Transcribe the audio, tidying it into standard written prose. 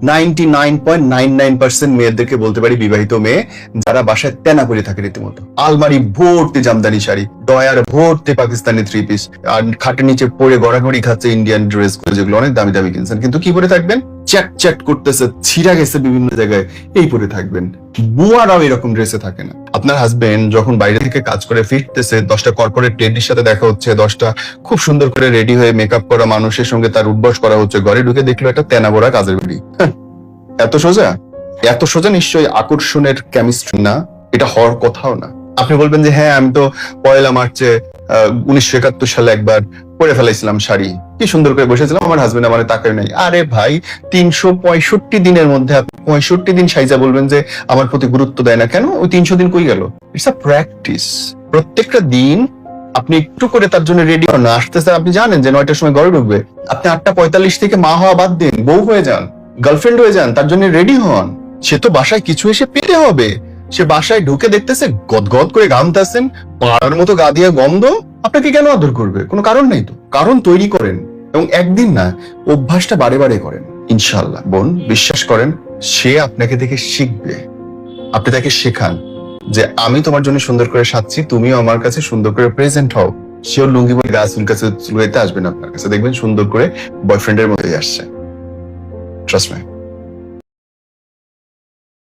99.99% মেয়েদেরকে বলতে পারি, বিবাহিত মেয়ে যারা বাসায় তেনা পরে থাকে রীতিমতো, আলমারি ভর্তি জামদানি শাড়ি, ডয়ার ভর্তি পাকিস্তানি 3 পিস, আর খাটের নিচে পরে গড়াগড়ি খাচ্ছে ইন্ডিয়ান ড্রেস গুলো, যেগুলো অনেক দামি দামি কিনছেন, কিন্তু কি পরে থাকবেন? চ্যাট চ্যাট করতেছে, ছিঁড়া গেছে বিভিন্ন জায়গায়, এই পরে থাকবেন। বুয়ারাও এরকম ড্রেসে থাকে না। আপনার হাজবেন্ড যখন বাইরে থেকে কাজ করে ফিরতেছে, 10টা কর্পোরেট লেডির সাথে দেখা হচ্ছে, 10টা খুব সুন্দর করে রেডি হয়ে মেকআপ করা মানুষের সঙ্গে তার উঠবস করা হচ্ছে, ঘরে ঢুকে দেখলো একটা তেনা ভরা কাজের বেড়ি। এত সোজা? এত সোজা নিশ্চয়ই আকর্ষণের কেমিস্ট্রি না, এটা হওয়ার কথাও না। আপনি বলবেন যে হ্যাঁ, আমি তো 1 মার্চে 1971 সালে একবার পরে ফেলাইছিলাম শাড়ি, কি সুন্দর করে বসেছিলাম, আমার হাজবেন্ড আমার তাকায় নাই। আরে ভাই, 365 দিনের মধ্যে আপনি 65 দিন সাইজা বলবেন যে আমার প্রতি গুরুত্ব দেয় না কেন? ওই 300 দিন কই গেল? It's a practice. প্রত্যেকটা দিন আপনি একটু করে তার জন্য রেডি হন। আসতেছে, আপনি জানেন যে 9টার সময় ঘরে ঢুকবে, আপনি 8:45 থেকে মা হওয়া বাদ দিন, বউ হয়ে যান, গার্লফ্রেন্ড হয়ে যান, তার জন্য রেডি হন। সে তো বাসায় কিছু এসে পেতে হবে। সে বাসায় ঢুকে দেখতেছে গদগদ করে ঘামতেছেন, পাড়ার মতো গা দিয়ে গন্ধ, আপনাকে কেন আদর করবে? কোনো কারণ নেই তো। কারণ তৈরি করেন, এবং একদিন না, অভ্যাসটা বারে বারে করেন। ইনশাআল্লাহ বোন, বিশ্বাস করেন, সে আপনাকে দেখে শিখবে। আপনি তাকে শেখান যে আমি তোমার জন্য সুন্দর করে সাজছি, তুমিও আমার কাছে সুন্দর করে প্রেজেন্ট হও। সেও লুঙ্গি পরে গা চুলকাতে আসবে না আপনার কাছে, দেখবেন সুন্দর করে বয়ফ্রেন্ডের মতোই আসছে। Trust me.